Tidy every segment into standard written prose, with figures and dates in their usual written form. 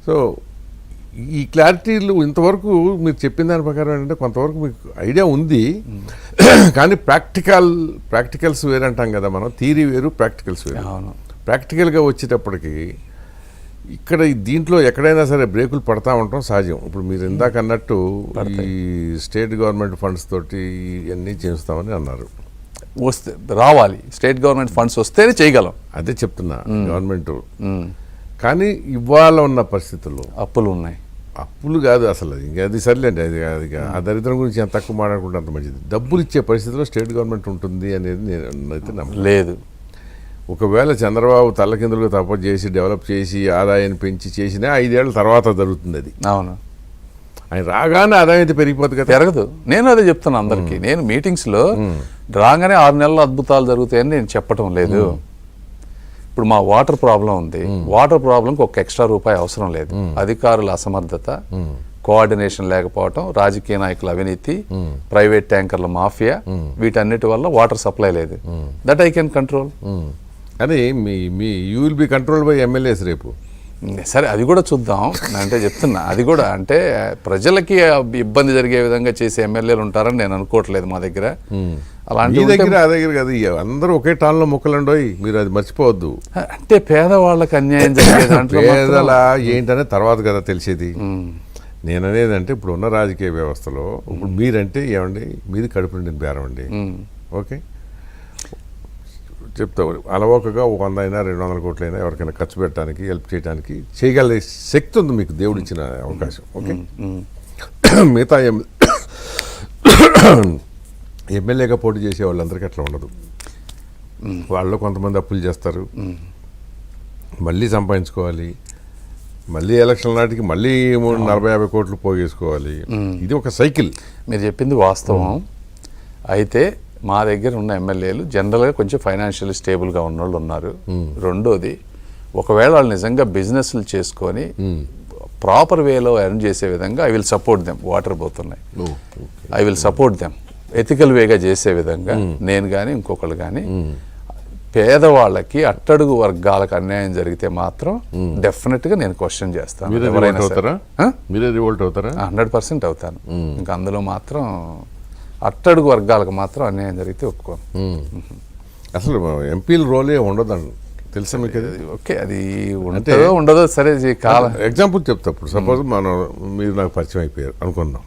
So ఈ క్లారిటీలు ఇంతవరకు మీరు చెప్పిన దాని ప్రకారం ఏంటంటే కొంతవరకు మీకు ఐడియా ఉంది. కానీ ప్రాక్టికల్స్ వేరు అంటాం కదా మనం, థియరీ వేరు ప్రాక్టికల్స్ వేరు. ప్రాక్టికల్గా వచ్చేటప్పటికి ఇక్కడ దీంట్లో ఎక్కడైనా సరే బ్రేకులు పడతా ఉండటం సహజం. ఇప్పుడు మీరు ఇందాక అన్నట్టు ఈ స్టేట్ గవర్నమెంట్ ఫండ్స్ తోటి ఇవన్నీ చేస్తామని అన్నారు. వస్తే రావాలి, స్టేట్ గవర్నమెంట్ ఫండ్స్ వస్తేనే చేయగలం. అదే చెప్తున్నా, గవర్నమెంట్. కానీ ఇవాళ ఉన్న పరిస్థితుల్లో అప్పులు ఉన్నాయి. అప్పులు కాదు అసలు, ఇంకా అది సర్లేండి, అది ఆ దరిద్రం గురించి ఎంత తక్కువ మాట్లాడుకుంటే అంత మంచిది. డబ్బులు ఇచ్చే పరిస్థితిలో స్టేట్ గవర్నమెంట్ ఉంటుంది అనేది నేనైతే లేదు. ఒకవేళ చంద్రబాబు తల్లకిందులుగా తప్ప చేసి డెవలప్ చేసి ఆదాయాన్ని పెంచి చేసినా 5 ఏళ్ల తర్వాత జరుగుతుంది అది. అవును, ఆయన రాగానే ఆదాయం అయితే పెరిగిపోతుంది కదా. పెరగదు. నేను అదే చెప్తాను అందరికీ. నేను మీటింగ్స్లో రాగానే 6 నెలల అద్భుతాలు జరుగుతాయని నేను చెప్పటం లేదు. ఇప్పుడు మా వాటర్ ప్రాబ్లం ఉంది, వాటర్ ప్రాబ్లంకి ఒక ఎక్స్ట్రా రూపాయి అవసరం లేదు. అధికారుల అసమర్థత, కోఆర్డినేషన్ లేకపోవటం, రాజకీయ నాయకుల అవినీతి, ప్రైవేట్ ట్యాంకర్ల మాఫియా, వీటన్నిటి వల్ల వాటర్ సప్లై లేదు. That I can control. అది మీ you will be control by MLAs రేపు. సరే, అది కూడా చూద్దాం. అంటే చెప్తున్నా, అది కూడా అంటే ప్రజలకి ఇబ్బంది జరిగే విధంగా చేసే ఎమ్మెల్యేలు ఉంటారని నేను అనుకోవట్లేదు మా దగ్గర. అలాంటి దగ్గర ఆ దగ్గర కదా, అందరూ ఒకే టాన్లో మొక్కలండోయ్, మీరు అది మర్చిపోవద్దు. అంటే పేదవాళ్ళకి అన్యాయం జరిగేది పేదల ఏంటనే తర్వాత కదా తెలిసేది. నేను అనేది అంటే ఇప్పుడు ఉన్న రాజకీయ వ్యవస్థలో ఇప్పుడు మీరంటే ఏమండి, మీది కడుపు నిండిన బేరం అండి. ఓకే, చెప్తా అలవోకగా 100 అయినా 200 కోట్లు అయినా ఎవరికైనా ఖర్చు పెట్టడానికి, హెల్ప్ చేయడానికి చేయగల శక్తి ఉంది మీకు, దేవుడు ఇచ్చిన అవకాశం. ఓకే, మిగతా ఎమ్మెల్యేగా పోటీ చేసే వాళ్ళందరికీ అట్లా ఉండదు. వాళ్ళు కొంతమంది అప్పులు చేస్తారు, మళ్ళీ సంపాదించుకోవాలి, మళ్ళీ ఎలక్షన్ నాటికి మళ్ళీ 40-50 కోట్లు పోగేసుకోవాలి. ఇది ఒక సైకిల్. మీరు చెప్పింది వాస్తవం. అయితే మా దగ్గర ఉన్న ఎమ్మెల్యేలు జనరల్గా కొంచెం ఫైనాన్షియల్ స్టేబుల్గా ఉన్న వాళ్ళు ఉన్నారు. రెండోది, ఒకవేళ వాళ్ళు నిజంగా బిజినెస్లు చేసుకొని ప్రాపర్ వేలో ఎర్న్ చేసే విధంగా I will support them. Water పోతున్నాయి, I will support them. Ethical వేగా చేసే విధంగా నేను కానీ ఇంకొకళ్ళు కానీ. పేదవాళ్ళకి, అట్టడుగు వర్గాలకు అన్యాయం జరిగితే మాత్రం డెఫినెట్గా నేను క్వశ్చన్ చేస్తాను. 100% అవుతాను. ఇంకా అందులో మాత్రం అట్టడుగు వర్గాలకు మాత్రం అన్యాయం జరిగితే ఒప్పుకోను. అసలు ఎంపీల రోలే ఉండదండి, తెలుసా మీకు? ఓకే, అది ఉంటుందో ఉండదో సరే కాలం. ఎగ్జాంపుల్ చెప్తా. ఇప్పుడు సపోజ్ మీరు నాకు పరిచయం అయిపోయారు అనుకుందాం.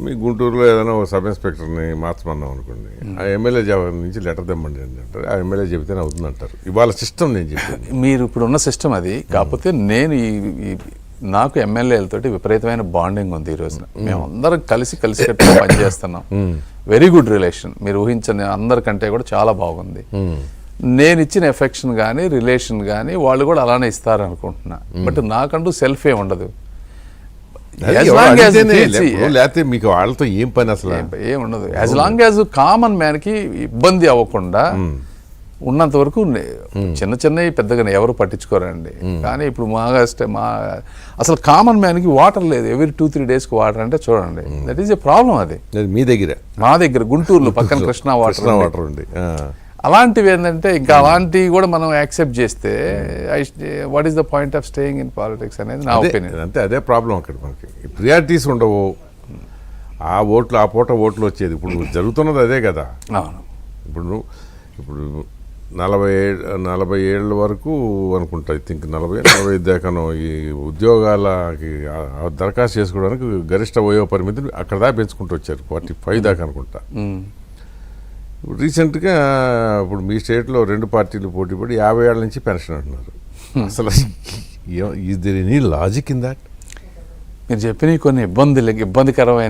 మీ గుంటూరులో ఏదైనా ఒక సబ్ ఇన్స్పెక్టర్ని మార్చమన్నాం అనుకోండి, ఆ ఎమ్మెల్యే నుంచి లెటర్ తెమ్మండి అంటారు. ఆ ఎమ్మెల్యే చెబితేనే అవుతుంది అంటారు. ఇవాళ సిస్టమ్ నేను చెప్పాను. మీరు ఇప్పుడు ఉన్న సిస్టమ్ అది. కాకపోతే నేను నాకు ఎమ్మెల్యేలతోటి విపరీతమైన బాండింగ్ ఉంది. ఈ రోజున మేము అందరం కలిసి పనిచేస్తున్నాం. Very good relation. మీరు ఊహించని అందరికంటే కూడా చాలా బాగుంది. నేను ఇచ్చిన ఎఫెక్షన్ కానీ రిలేషన్ కానీ వాళ్ళు కూడా అలానే ఇస్తారు అనుకుంటున్నా. బట్ నాకంటూ సెల్ఫ్ ఏ ఉండదు. లేకపోతే మీకు వాళ్ళతో ఏం పని అసలు ఏం ఉండదు. యాజ్ లాంగ్ యాజ్ కామన్ మ్యాన్కి ఇబ్బంది అవ్వకుండా ఉన్నంత వరకు చిన్నవి పెద్దగా ఎవరు పట్టించుకోరండి. కానీ ఇప్పుడు అసలు కామన్ మ్యాన్కి వాటర్ లేదు. ఎవ్రీ 2-3 డేస్కి వాటర్ అంటే చూడండి, దట్ ఈస్ ఏ ప్రాబ్లం. అది మీ దగ్గర, మా దగ్గర గుంటూరులో పక్కన కృష్ణా వాటర్ ఉంది. అలాంటివి ఏంటంటే ఇంకా అలాంటివి కూడా మనం యాక్సెప్ట్ చేస్తే what is the point of staying in politics అనేది నా ఒపీనియన్. అంటే అదే ప్రాబ్లం అక్కడ. మనకి ప్రియారిటీస్ ఉండవు. ఆ పూట ఓట్లు వచ్చేది. ఇప్పుడు జరుగుతున్నది అదే కదా. ఇప్పుడు 40 ఏళ్ళ వరకు అనుకుంటా, ఐ థింక్ 40-45 దాకాను ఈ ఉద్యోగాలకి దరఖాస్తు చేసుకోవడానికి గరిష్ట వయో పరిమితిని అక్కడ దాకా పెంచుకుంటూ వచ్చారు. 45 దాకా అనుకుంటా. రీసెంట్గా ఇప్పుడు మీ స్టేట్లో 2 పార్టీలు పోటీ పడి 50 ఏళ్ళ నుంచి పెన్షన్ అంటున్నారు. అసలు is there any logic in that? మీరు చెప్పిన కొన్ని ఇబ్బందికరమైన